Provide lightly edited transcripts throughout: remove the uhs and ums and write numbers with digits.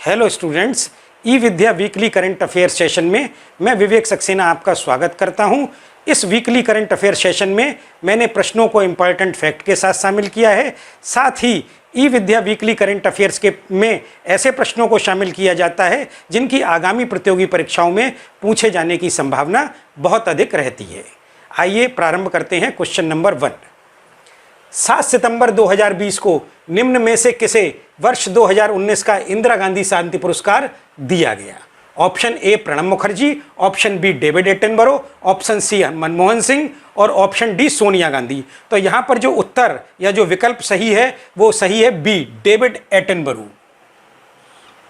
Hello students, ई विद्या weekly current affair session में मैं विवेक सक्सेना आपका स्वागत करता हूं। इस वीकली करंट अफेयर सेशन में मैंने प्रश्नों को इम्पॉर्टेंट फैक्ट के साथ शामिल किया है। साथ ही ई विद्या वीकली करंट अफेयर्स के में ऐसे प्रश्नों को शामिल किया जाता है जिनकी आगामी प्रतियोगी परीक्षाओं में पूछे जाने की संभावना बहुत अधिक रहती है। आइए प्रारंभ करते हैं। क्वेश्चन नंबर 1, 7 सितंबर 2020 को निम्न में से किसे वर्ष 2019 का इंदिरा गांधी शांति पुरस्कार दिया गया? Option A Pranab Mukherjee, option B David Attenborough, option C Manmohan Singh और ऑप्शन डी सोनिया गांधी। तो यहां पर जो उत्तर या जो विकल्प सही है वो सही है बी, डेविड एटनबरो।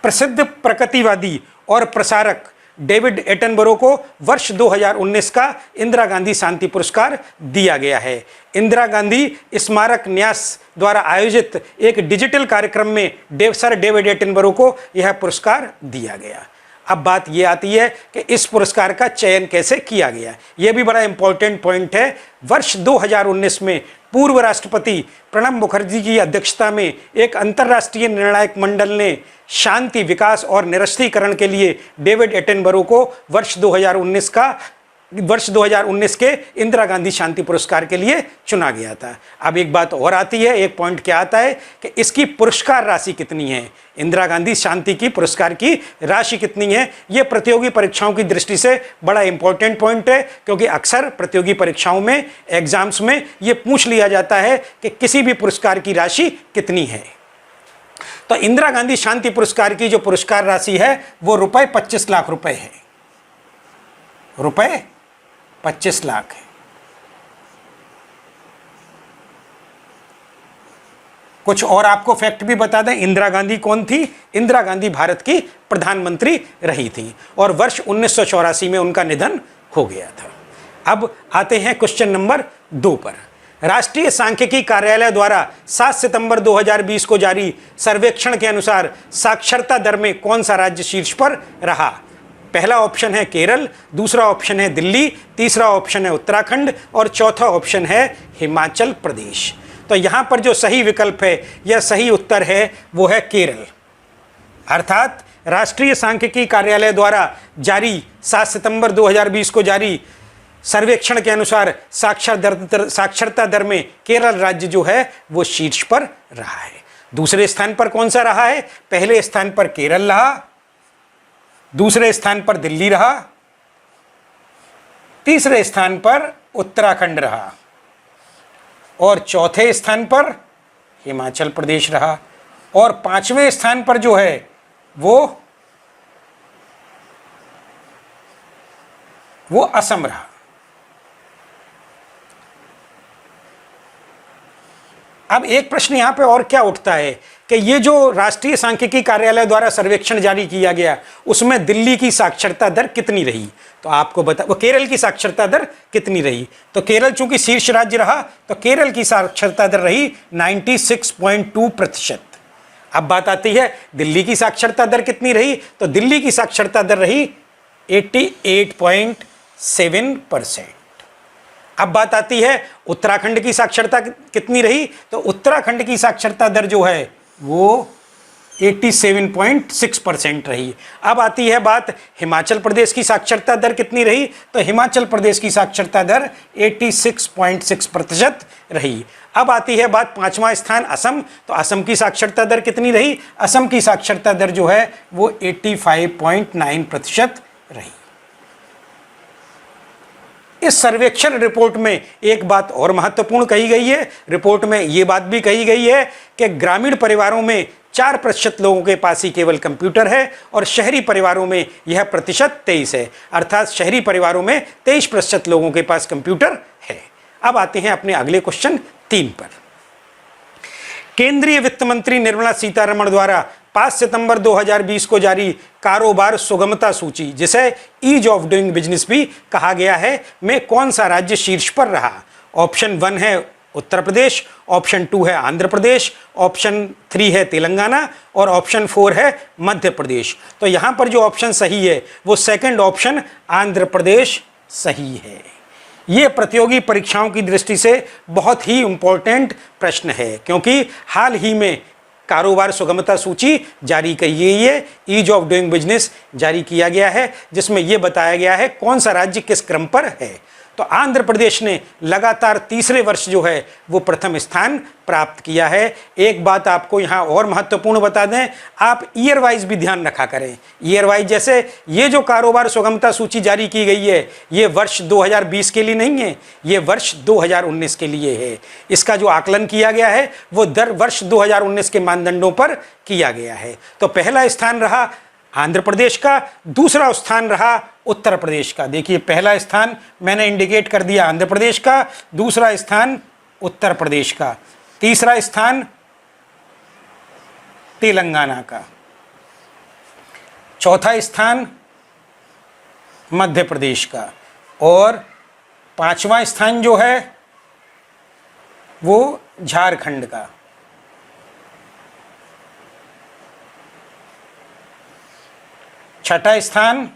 प्रसिद्ध प्रकृतिवादी और प्रसारक डेविड एटनबरो को वर्ष 2019 का इंदिरा गांधी शांति पुरस्कार दिया गया है। इंदिरा गांधी स्मारक न्यास द्वारा आयोजित एक डिजिटल कार्यक्रम में सर डेविड एटनबरो को यह पुरस्कार दिया गया। अब बात यह आती है कि इस पुरस्कार का चयन कैसे किया गया। यह भी बड़ा इंपॉर्टेंट पॉइंट है। वर्ष 2019 में पूर्व राष्ट्रपति प्रणब मुखर्जी की अध्यक्षता में एक अंतर्राष्ट्रीय निर्णायक मंडल ने शांति, विकास और निरस्त्रीकरण के लिए डेविड एटनबरो को वर्ष 2019 के इंदिरा गांधी शांति पुरस्कार के लिए चुना गया था। अब एक बात और आती है, एक पॉइंट क्या आता है कि इसकी पुरस्कार राशि कितनी है। इंदिरा गांधी शांति की पुरस्कार की राशि कितनी है, यह प्रतियोगी परीक्षाओं की दृष्टि से बड़ा इंपॉर्टेंट पॉइंट है, क्योंकि अक्सर प्रतियोगी परीक्षाओं में, एग्जाम्स में यह पूछ लिया जाता है कि किसी भी पुरस्कार की राशि कितनी है। तो इंदिरा गांधी शांति पुरस्कार की जो पुरस्कार राशि है वो रुपए 25 लाख रुपए है। रुपए 25 लाख है। कुछ और आपको फैक्ट भी बता दें, इंदिरा गांधी कौन थी? इंदिरा गांधी भारत की प्रधानमंत्री रही थी और वर्ष 1984 में उनका निधन हो गया था। अब आते हैं क्वेश्चन नंबर 2 पर। राष्ट्रीय सांख्यिकी कार्यालय द्वारा 7 सितंबर 2020 को जारी सर्वेक्षण के अनुसार साक्षरता दर में कौन सा राज्य शीर्ष पर रहा? पहला ऑप्शन है केरल, दूसरा ऑप्शन है दिल्ली, तीसरा ऑप्शन है उत्तराखंड और चौथा ऑप्शन है हिमाचल प्रदेश। तो यहां पर जो सही विकल्प है या सही उत्तर है वो है केरल। अर्थात राष्ट्रीय सांख्यिकी कार्यालय द्वारा जारी 7 सितंबर 2020 को जारी सर्वेक्षण के अनुसार साक्षरता दर में केरल राज्य जो है वो शीर्ष पर रहा है। दूसरे स्थान पर कौन सा रहा है? पहले स्थान पर केरल रहा, दूसरे स्थान पर दिल्ली रहा, तीसरे स्थान पर उत्तराखंड रहा और चौथे स्थान पर हिमाचल प्रदेश रहा और पांचवें स्थान पर जो है वो असम रहा। अब एक प्रश्न यहाँ पे और क्या उठता है कि ये जो राष्ट्रीय सांख्यिकी कार्यालय द्वारा सर्वेक्षण जारी किया गया उसमें दिल्ली की साक्षरता दर कितनी रही? तो आपको बता, वो केरल की साक्षरता दर कितनी रही? तो केरल चूंकि शीर्ष राज्य रहा तो केरल की साक्षरता दर रही 96.2%। अब बात आती है दिल्ली की साक्षरता दर कितनी रही? तो दिल्ली की साक्षरता दर रही 88.7%। अब बात आती है उत्तराखंड की साक्षरता कितनी रही? तो उत्तराखंड की साक्षरता दर जो है वो 87.6% रही। अब आती है बात हिमाचल प्रदेश की साक्षरता दर कितनी रही? तो हिमाचल प्रदेश की साक्षरता दर 86.6% रही। अब आती है बात पांचवा स्थान असम, तो असम की साक्षरता दर कितनी रही? असम की साक्षरता दर जो है वो 85.9% रही। इस सर्वेक्षण रिपोर्ट में एक बात और महत्वपूर्ण कही गई है। रिपोर्ट में यह बात भी कही गई है कि ग्रामीण परिवारों में 4% लोगों के पास ही केवल कंप्यूटर है और शहरी परिवारों में यह प्रतिशत 23 है। अर्थात शहरी परिवारों में 23% लोगों के पास कंप्यूटर है। अब आते हैं अपने अगले क्वेश्चन 3 पर। केंद्रीय वित्त मंत्री निर्मला सीतारमण द्वारा 5 सितंबर 2020 को जारी कारोबार सुगमता सूची, जिसे ईज ऑफ डूइंग बिजनेस भी कहा गया है, में कौन सा राज्य शीर्ष पर रहा? ऑप्शन 1 है उत्तर प्रदेश, ऑप्शन 2 है आंध्र प्रदेश, ऑप्शन 3 है तेलंगाना और ऑप्शन 4 है मध्य प्रदेश। तो यहां पर जो ऑप्शन सही है वो सेकंड ऑप्शन आंध्र प्रदेश सही है। ये प्रतियोगी परीक्षाओं की दृष्टि से बहुत ही इंपॉर्टेंट प्रश्न है, क्योंकि हाल ही में कारोबार सुगमता सूची जारी की गई है, ईज ऑफ डूइंग बिजनेस जारी किया गया है, जिसमें यह बताया गया है कौन सा राज्य किस क्रम पर है। तो आंध्र प्रदेश ने लगातार तीसरे वर्ष जो है वो प्रथम स्थान प्राप्त किया है। एक बात आपको यहाँ और महत्वपूर्ण बता दें, आप ईयर वाइज भी ध्यान रखा करें। ईयर वाइज जैसे ये जो कारोबार सुगमता सूची जारी की गई है ये वर्ष 2020 के लिए नहीं है, ये वर्ष 2019 के लिए है। इसका जो आकलन किया गया है वो दर वर्ष 2019 के मानदंडों पर किया गया है। तो पहला स्थान रहा आंध्र प्रदेश का, दूसरा स्थान रहा उत्तर प्रदेश का। देखिए पहला स्थान मैंने इंडिकेट कर दिया आंध्र प्रदेश का, दूसरा स्थान उत्तर प्रदेश का, तीसरा स्थान तेलंगाना का, चौथा स्थान मध्य प्रदेश का और पांचवा स्थान जो है वो झारखंड का। छठा स्थान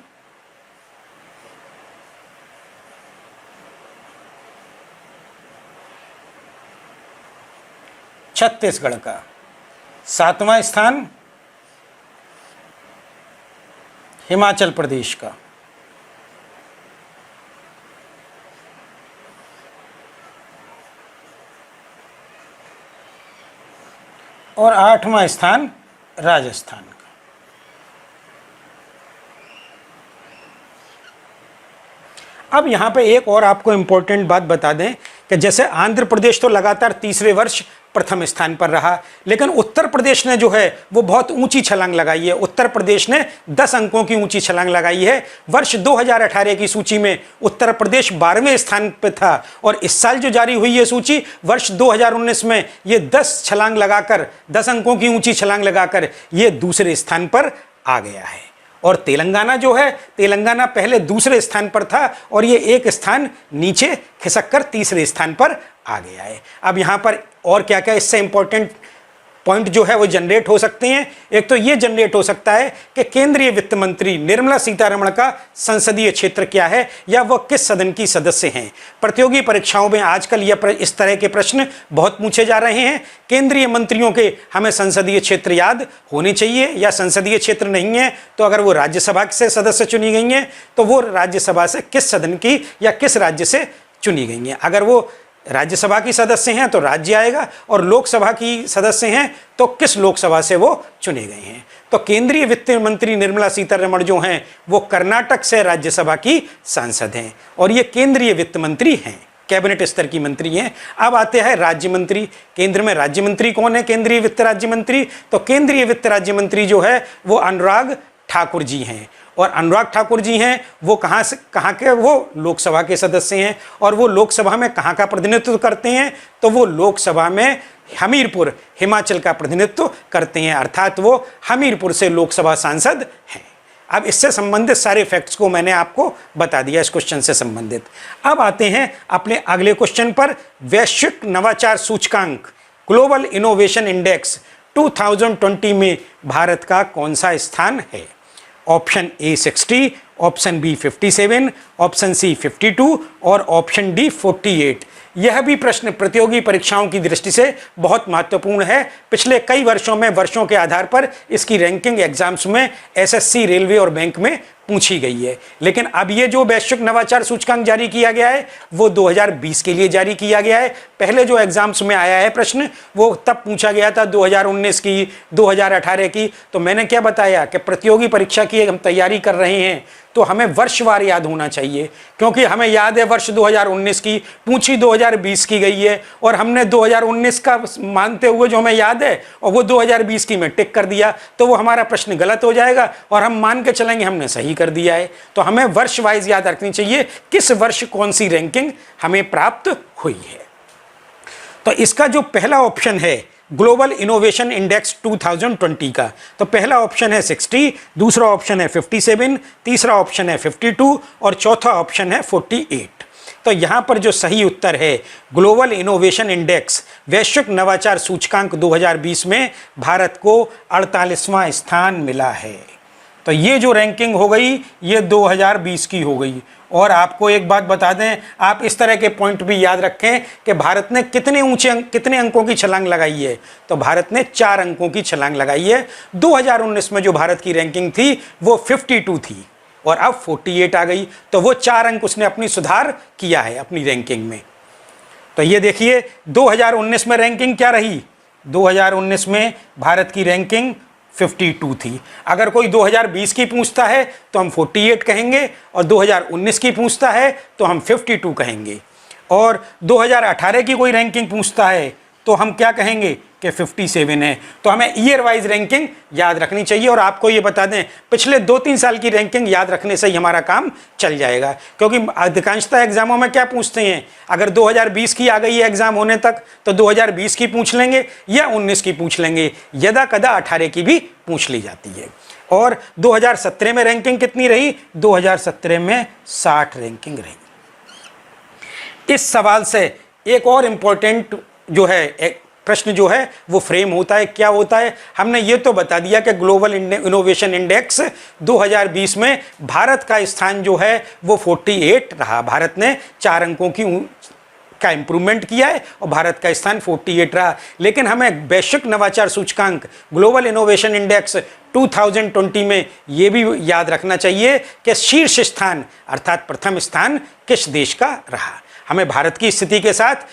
छत्तीसगढ़ का, सातवां स्थान हिमाचल प्रदेश का, और आठवां स्थान राजस्थान का। अब यहाँ पे एक और आपको इम्पोर्टेंट बात बता दें कि जैसे आंध्र प्रदेश तो लगातार तीसरे वर्ष प्रथम स्थान पर रहा, लेकिन उत्तर प्रदेश ने जो है वो बहुत ऊंची छलांग लगाई है। उत्तर प्रदेश ने 10 अंकों की ऊंची छलांग लगाई है। वर्ष 2018 की सूची में उत्तर प्रदेश 12वें स्थान पर था और इस साल जो जारी हुई है सूची वर्ष 2019 में ये 10 अंकों की ऊंची छलांग लगाकर ये दूसरे स्थान पर आ गया है। और तेलंगाना जो है, तेलंगाना पहले दूसरे स्थान पर था और ये एक स्थान नीचे खिसक कर तीसरे स्थान पर आ गया है। अब यहाँ पर और क्या क्या इससे इंपॉर्टेंट पॉइंट जो है वो जनरेट हो सकते हैं। एक तो ये जनरेट हो सकता है कि केंद्रीय वित्त मंत्री निर्मला सीतारमण का संसदीय क्षेत्र क्या है या वह किस सदन की सदस्य हैं। प्रतियोगी परीक्षाओं में आजकल इस तरह के प्रश्न बहुत पूछे जा रहे हैं। केंद्रीय मंत्रियों के हमें संसदीय क्षेत्र याद होने चाहिए, या संसदीय क्षेत्र नहीं है तो अगर वो राज्यसभा से सदस्य चुनी गई हैं तो वो राज्यसभा से किस सदन की या किस राज्य से चुनी गई हैं। अगर वो राज्यसभा की सदस्य हैं तो राज्य आएगा, और लोकसभा की सदस्य हैं तो किस लोकसभा से वो चुने गए हैं। तो केंद्रीय वित्त मंत्री निर्मला सीतारमण जो हैं वो कर्नाटक से राज्यसभा की सांसद हैं और ये केंद्रीय वित्त मंत्री हैं, कैबिनेट स्तर की मंत्री हैं। अब आते हैं राज्य मंत्री। केंद्र में राज्य मंत्री कौन है? केंद्रीय वित्त राज्य मंत्री। तो केंद्रीय वित्त राज्य मंत्री जो है वो अनुराग ठाकुर जी हैं, और अनुराग ठाकुर जी हैं वो कहाँ के? वो लोकसभा के सदस्य हैं। और वो लोकसभा में कहाँ का प्रतिनिधित्व करते हैं? तो वो लोकसभा में हमीरपुर हिमाचल का प्रतिनिधित्व करते हैं, अर्थात वो हमीरपुर से लोकसभा सांसद हैं। अब इससे संबंधित सारे फैक्ट्स को मैंने आपको बता दिया इस क्वेश्चन से संबंधित। अब आते हैं अपने अगले क्वेश्चन पर। वैश्विक नवाचार सूचकांक ग्लोबल इनोवेशन इंडेक्स 2020 में भारत का कौन सा स्थान है? Option A 60, option B 57, option C 52 और ऑप्शन डी 48। यह भी प्रश्न प्रतियोगी परीक्षाओं की दृष्टि से बहुत महत्वपूर्ण है। पिछले कई वर्षों में वर्षों के आधार पर इसकी रैंकिंग एग्जाम्स में एसएससी, रेलवे और बैंक में पूछी गई है। लेकिन अब ये जो वैश्विक नवाचार सूचकांक जारी किया गया है वो 2020 के लिए जारी किया गया है। पहले जो एग्जाम्स में आया है प्रश्न वो तब पूछा गया था 2019 की, 2018 की। तो मैंने क्या बताया कि प्रतियोगी परीक्षा की हम तैयारी कर रहे हैं तो हमें वर्षवार याद होना चाहिए, क्योंकि हमें याद है वर्ष 2019 की पूछी 2020 की गई है और हमने 2019 का मानते हुए जो हमें याद है और वो 2020 की में टिक कर दिया, तो वो हमारा प्रश्न गलत हो जाएगा और हम मान के चलेंगे हमने सही कर दिया है। तो हमें वर्ष वाइज याद रखनी चाहिए किस वर्ष कौन सी रैंकिंग हमें प्राप्त हुई है। तो इसका जो पहला ऑप्शन है ग्लोबल इनोवेशन इंडेक्स 2020 का, तो पहला ऑप्शन है 60, दूसरा ऑप्शन है 57, तीसरा ऑप्शन है 52 और चौथा ऑप्शन है 48। तो यहाँ पर जो सही उत्तर है ग्लोबल इनोवेशन इंडेक्स वैश्विक नवाचार सूचकांक 2020 में भारत को 48वां स्थान मिला है। तो ये जो रैंकिंग हो गई ये 2020 की हो गई। और आपको एक बात बता दें, आप इस तरह के पॉइंट भी याद रखें कि भारत ने कितने अंकों की छलांग लगाई है। तो भारत ने 4 अंकों की छलांग लगाई है। 2019 में जो भारत की रैंकिंग थी वो 52 थी और अब 48 आ गई। तो वो 4 अंक उसने अपनी सुधार किया है अपनी रैंकिंग में। तो ये देखिए 2019 में रैंकिंग क्या रही। 2019 में भारत की रैंकिंग 52 थी। अगर कोई 2020 की पूछता है तो हम 48 कहेंगे और 2019 की पूछता है तो हम 52 कहेंगे। और 2018 की कोई रैंकिंग पूछता है तो हम क्या कहेंगे कि 57 है। तो हमें ईयर वाइज रैंकिंग याद रखनी चाहिए। और आपको ये बता दें, पिछले 2-3 साल की रैंकिंग याद रखने से ही हमारा काम चल जाएगा, क्योंकि अधिकांशतः एग्जामों में क्या पूछते हैं, अगर 2020 की आ गई है एग्जाम होने तक तो 2020 की पूछ लेंगे या 19 की पूछ लेंगे, यदा कदा 18 की भी पूछ ली जाती है। और 2017 में रैंकिंग कितनी रही? 2017 में 60 रैंकिंग रही। इस सवाल से एक और इम्पोर्टेंट जो है प्रश्न जो है वो फ्रेम होता है। क्या होता है? हमने ये तो बता दिया कि ग्लोबल इनोवेशन इंडेक्स 2020 में भारत का स्थान जो है वो 48 रहा। भारत ने 4 अंकों का इंप्रूवमेंट किया है और भारत का स्थान 48 रहा। लेकिन हमें वैश्विक नवाचार सूचकांक ग्लोबल इनोवेशन इंडेक्स 2020 में ये भी याद रखना चाहिए कि शीर्ष स्थान अर्थात प्रथम स्थान किस देश का रहा। हमें भारत की स्थिति के साथ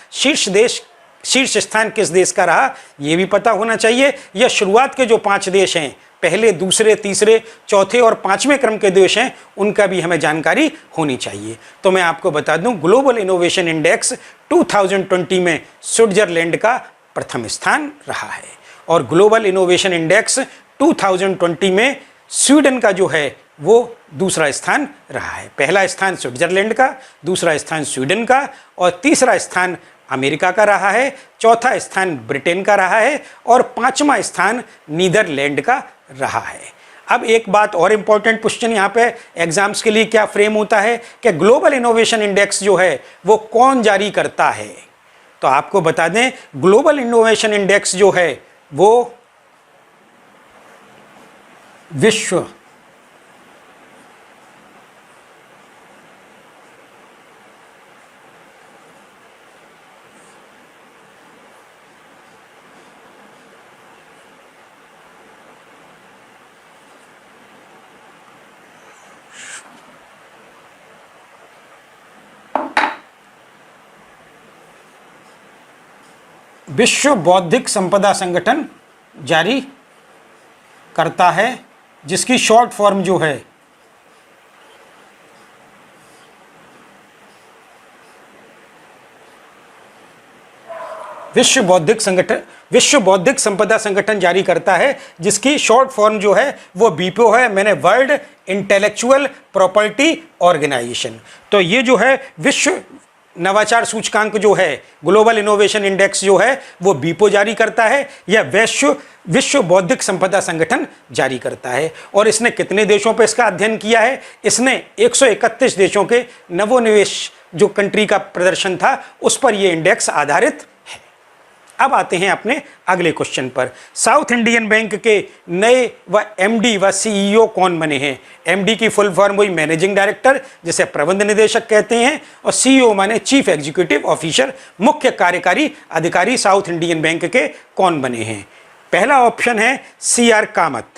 शीर्ष स्थान किस देश का रहा ये भी पता होना चाहिए। यह शुरुआत के जो 5 देश हैं, पहले, दूसरे, तीसरे, चौथे और 5वें क्रम के देश हैं, उनका भी हमें जानकारी होनी चाहिए। तो मैं आपको बता दूं, ग्लोबल इनोवेशन इंडेक्स 2020 में स्विट्जरलैंड का प्रथम स्थान रहा है और ग्लोबल इनोवेशन इंडेक्स 2020 में स्वीडन का जो है वो दूसरा स्थान रहा है। पहला स्थान स्विट्जरलैंड का, दूसरा स्थान स्वीडन का और तीसरा स्थान अमेरिका का रहा है, चौथा स्थान ब्रिटेन का रहा है और 5वां स्थान नीदरलैंड का रहा है। अब एक बात और इंपॉर्टेंट क्वेश्चन यहाँ पे एग्जाम्स के लिए क्या फ्रेम होता है कि ग्लोबल इनोवेशन इंडेक्स जो है वो कौन जारी करता है। तो आपको बता दें, ग्लोबल इनोवेशन इंडेक्स जो है वो विश्व बौद्धिक संपदा संगठन जारी करता है, जिसकी शॉर्ट फॉर्म जो है विश्व बौद्धिक संपदा संगठन जारी करता है, जिसकी शॉर्ट फॉर्म जो है वो बीपीओ है। मैंने वर्ल्ड इंटेलेक्चुअल प्रॉपर्टी ऑर्गेनाइजेशन। तो ये जो है विश्व नवाचार सूचकांक जो है, ग्लोबल इनोवेशन इंडेक्स जो है वो बीपो जारी करता है या विश्व बौद्धिक संपदा संगठन जारी करता है। और इसने कितने देशों पर इसका अध्ययन किया है? इसने 131 देशों के नवोन्वेष जो कंट्री का प्रदर्शन था उस पर यह इंडेक्स आधारित है। अब आते हैं अपने अगले क्वेश्चन पर। साउथ इंडियन बैंक के नए व एमडी व सीईओ कौन बने हैं? एमडी की फुल फॉर्म हुई मैनेजिंग डायरेक्टर, जिसे प्रबंध निदेशक कहते हैं, और सीईओ माने चीफ एग्जीक्यूटिव ऑफिसर, मुख्य कार्यकारी अधिकारी साउथ इंडियन बैंक के कौन बने हैं? पहला ऑप्शन है CR कामत,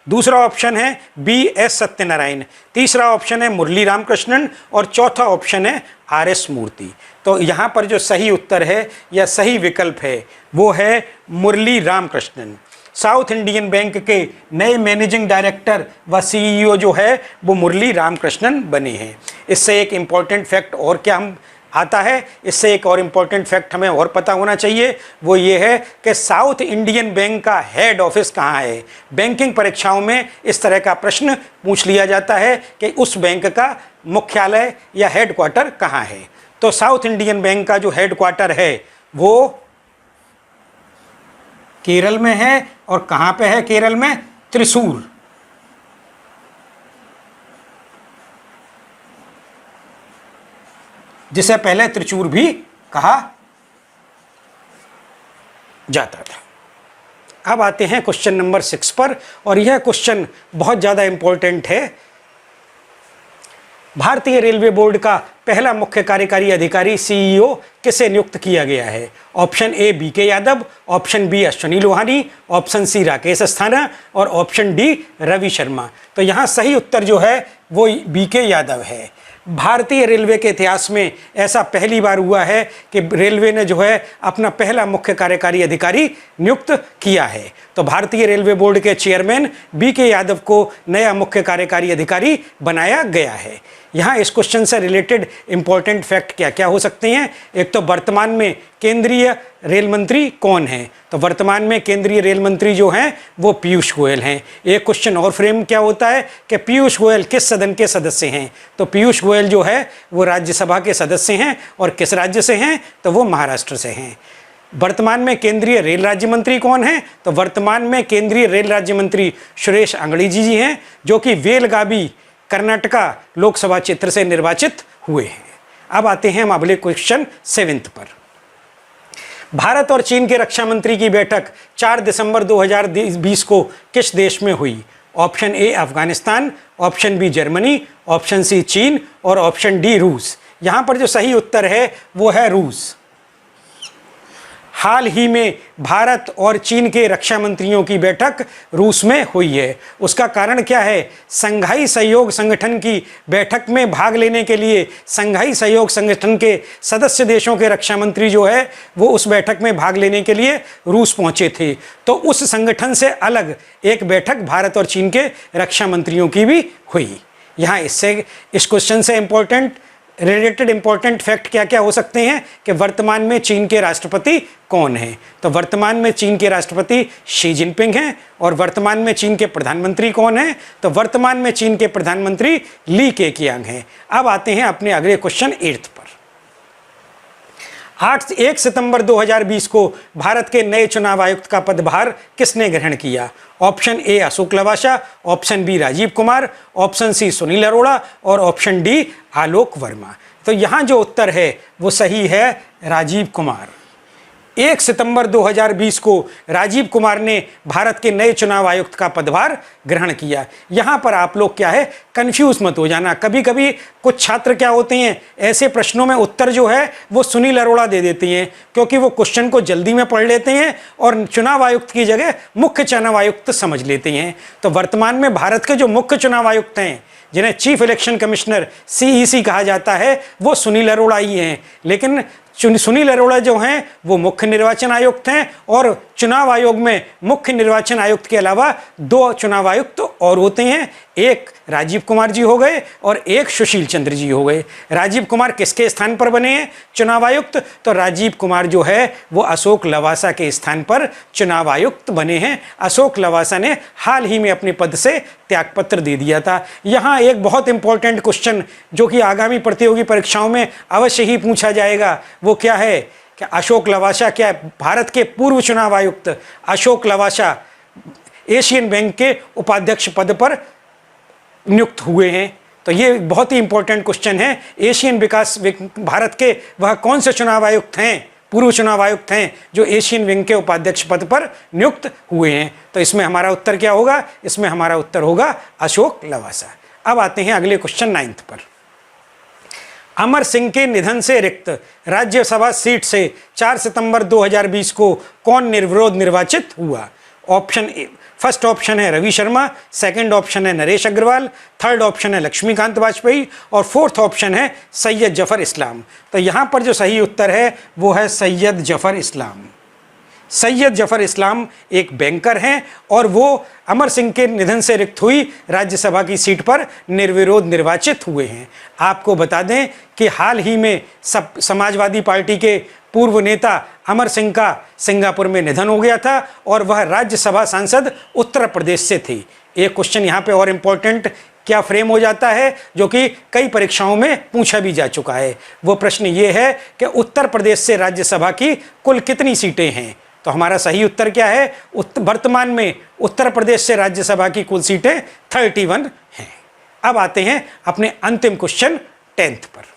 दूसरा ऑप्शन है BS सत्यनारायण, तीसरा ऑप्शन है मुरली रामकृष्णन और चौथा ऑप्शन है RS मूर्ति। तो यहाँ पर जो सही उत्तर है या सही विकल्प है वो है मुरली रामकृष्णन। साउथ इंडियन बैंक के नए मैनेजिंग डायरेक्टर व सीईओ जो है वो मुरली रामकृष्णन बने हैं। इससे एक इम्पॉर्टेंट फैक्ट और क्या हम आता है, इससे एक और इम्पॉर्टेंट फैक्ट हमें और पता होना चाहिए, वो ये है कि साउथ इंडियन बैंक का हेड ऑफिस कहाँ है। बैंकिंग परीक्षाओं में इस तरह का प्रश्न पूछ लिया जाता है कि उस बैंक का मुख्यालय या हेड क्वार्टर कहाँ है। तो साउथ इंडियन बैंक का जो हेड क्वार्टर है वो केरल में है। और कहाँ पे है केरल में? त्रिशूर। जिसे पहले त्रिचूर भी कहा जाता था। अब आते हैं क्वेश्चन नंबर 6 पर, और यह क्वेश्चन बहुत ज़्यादा इम्पोर्टेंट है। भारतीय रेलवे बोर्ड का पहला मुख्य कार्यकारी अधिकारी सीईओ किसे नियुक्त किया गया है? Option A BK Yadav, option B Ashwini Lohani, option C Rakesh Asthana और ऑप्शन डी रवि शर्मा। तो यहाँ सही उत्तर जो है वो बीके यादव है। भारतीय रेलवे के इतिहास में ऐसा पहली बार हुआ है कि रेलवे ने जो है अपना पहला मुख्य कार्यकारी अधिकारी नियुक्त किया है। तो भारतीय रेलवे बोर्ड के चेयरमैन बीके यादव को नया मुख्य कार्यकारी अधिकारी बनाया गया है। यहाँ इस क्वेश्चन से रिलेटेड इंपॉर्टेंट फैक्ट क्या क्या हो सकते हैं? एक तो वर्तमान में केंद्रीय रेल मंत्री कौन है? तो वर्तमान में केंद्रीय रेल मंत्री जो हैं वो पीयूष गोयल हैं। एक क्वेश्चन और फ्रेम क्या होता है कि पीयूष गोयल किस सदन के सदस्य हैं? तो पीयूष गोयल जो है वो राज्यसभा के सदस्य हैं, और किस राज्य से हैं? तो वो महाराष्ट्र से हैं। वर्तमान में केंद्रीय रेल राज्य मंत्री कौन है? तो वर्तमान में केंद्रीय रेल राज्य मंत्री सुरेश अंगड़ी जी हैं, जो कि बेलगावी कर्नाटका लोकसभा क्षेत्र से निर्वाचित हुए हैं। अब आते हैं हम अगले क्वेश्चन 7 पर। भारत और चीन के रक्षा मंत्री की बैठक 4 दिसंबर 2020 को किस देश में हुई? Option A Afghanistan, option B Germany, option C चीन और ऑप्शन डी रूस। यहाँ पर जो सही उत्तर है वो है रूस। हाल ही में भारत और चीन के रक्षा मंत्रियों की बैठक रूस में हुई है। उसका कारण क्या है? संघाई सहयोग संगठन की बैठक में भाग लेने के लिए संघाई सहयोग संगठन के सदस्य देशों के रक्षा मंत्री जो है वो उस बैठक में भाग लेने के लिए रूस पहुंचे थे। तो उस संगठन से अलग एक बैठक भारत और चीन के रक्षा मंत्रियों की भी हुई। यहाँ इस क्वेश्चन से रिलेटेड इंपॉर्टेंट फैक्ट क्या क्या हो सकते हैं कि वर्तमान में चीन के राष्ट्रपति कौन हैं? तो वर्तमान में चीन के राष्ट्रपति शी जिनपिंग हैं। और वर्तमान में चीन के प्रधानमंत्री कौन हैं? तो वर्तमान में चीन के प्रधानमंत्री ली केकियांग हैं। अब आते हैं अपने अगले क्वेश्चन 8 पर। 1 सितंबर 2020 को भारत के नए चुनाव आयुक्त का पदभार किसने ग्रहण किया? Option A Ashok Lavasa, option B Rajiv Kumar, option C Sunil Arora और ऑप्शन डी आलोक वर्मा। तो यहाँ जो उत्तर है वो सही है राजीव कुमार। 1 सितंबर 2020 को राजीव कुमार ने भारत के नए चुनाव आयुक्त का पदभार ग्रहण किया। यहाँ पर आप लोग क्या है कंफ्यूज मत हो जाना। कभी कभी कुछ छात्र क्या होते हैं ऐसे प्रश्नों में उत्तर जो है वो सुनील अरोड़ा दे देती हैं, क्योंकि वो क्वेश्चन को जल्दी में पढ़ लेते हैं और चुनाव आयुक्त की जगह मुख्य चुनाव आयुक्त समझ लेते हैं। तो वर्तमान में भारत के जो मुख्य चुनाव आयुक्त हैं जिन्हें चीफ इलेक्शन कमिश्नर CEC कहा जाता है वो सुनील अरोड़ा ही हैं। लेकिन सुनील अरोड़ा जो हैं वो मुख्य निर्वाचन आयुक्त हैं, और चुनाव आयोग में मुख्य निर्वाचन आयुक्त के अलावा 2 चुनाव आयुक्त और होते हैं। एक राजीव कुमार जी हो गए और एक सुशील चंद्र जी हो गए। राजीव कुमार किसके स्थान पर बने हैं चुनाव आयुक्त? तो राजीव कुमार जो है वो अशोक लवासा के स्थान पर चुनाव आयुक्त बने हैं। अशोक लवासा ने हाल ही में अपने पद से त्यागपत्र दे दिया था। यहाँ एक बहुत इंपॉर्टेंट क्वेश्चन जो कि आगामी प्रतियोगी परीक्षाओं में अवश्य ही पूछा जाएगा वो क्या है कि अशोक लवासा क्या भारत के पूर्व चुनाव आयुक्त अशोक लवासा एशियन बैंक के उपाध्यक्ष पद पर नियुक्त हुए हैं? तो ये बहुत ही इंपॉर्टेंट क्वेश्चन है। एशियन विकास भारत के वह कौन से चुनाव आयुक्त हैं, पूर्व चुनाव आयुक्त हैं जो एशियन विंग के उपाध्यक्ष पद पर नियुक्त हुए हैं? तो इसमें हमारा उत्तर क्या होगा? इसमें हमारा उत्तर होगा अशोक लवासा। अब आते हैं अगले क्वेश्चन 9 पर। अमर सिंह के निधन से रिक्त राज्यसभा सीट से 4 सितंबर 2020 को कौन निर्विरोध निर्वाचित हुआ? फर्स्ट ऑप्शन है रवि शर्मा, सेकंड ऑप्शन है नरेश अग्रवाल, थर्ड ऑप्शन है लक्ष्मीकांत वाजपेयी और फोर्थ ऑप्शन है सैयद जफर इस्लाम। तो यहाँ पर जो सही उत्तर है वो है सैयद जफर इस्लाम। सैयद जफर इस्लाम एक बैंकर हैं और वो अमर सिंह के निधन से रिक्त हुई राज्यसभा की सीट पर निर्विरोध निर्वाचित हुए हैं। आपको बता दें कि हाल ही में समाजवादी पार्टी के पूर्व नेता अमर सिंह का सिंगापुर में निधन हो गया था और वह राज्यसभा सांसद उत्तर प्रदेश से थे। एक क्वेश्चन यहाँ पे और इम्पोर्टेंट क्या फ्रेम हो जाता है जो कि कई परीक्षाओं में पूछा भी जा चुका है। वो प्रश्न ये है कि उत्तर प्रदेश से राज्यसभा की कुल कितनी सीटें हैं? तो हमारा सही उत्तर क्या है? वर्तमान में उत्तर प्रदेश से राज्यसभा की कुल सीटें 31 हैं। अब आते हैं अपने अंतिम क्वेश्चन 10 पर।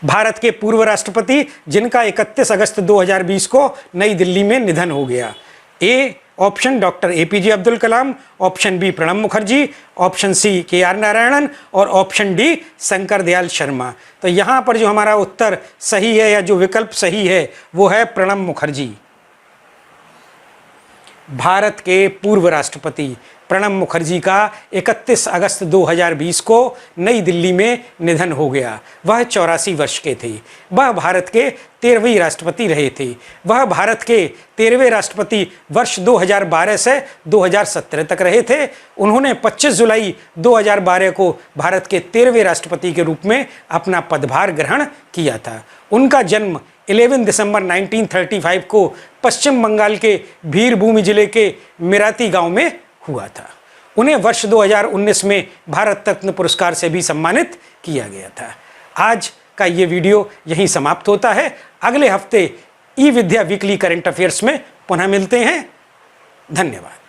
भारत के पूर्व राष्ट्रपति जिनका 31 अगस्त 2020 को नई दिल्ली में निधन हो गया, A option doctor APJ Abdul Kalam, option B Pranab Mukherjee, option C KR. Narayanan और ऑप्शन डी शंकर दयाल शर्मा। तो यहाँ पर जो हमारा उत्तर सही है या जो विकल्प सही है वो है प्रणब मुखर्जी। भारत के पूर्व राष्ट्रपति प्रणब मुखर्जी का 31 अगस्त 2020 को नई दिल्ली में निधन हो गया। वह 84 वर्ष के थे। वह भारत के 13वें राष्ट्रपति रहे थे। वह भारत के 13वें राष्ट्रपति वर्ष 2012 से 2017 तक रहे थे। उन्होंने 25 जुलाई 2012 को भारत के 13वें राष्ट्रपति के रूप में अपना पदभार ग्रहण किया था। उनका जन्म 11 दिसंबर 1935 को पश्चिम बंगाल के वीरभूमि जिले के मिराती गांव में हुआ था। उन्हें वर्ष 2019 में भारत रत्न पुरस्कार से भी सम्मानित किया गया था। आज का ये वीडियो यहीं समाप्त होता है। अगले हफ्ते ई विद्या वीकली करंट अफेयर्स में पुनः मिलते हैं। धन्यवाद।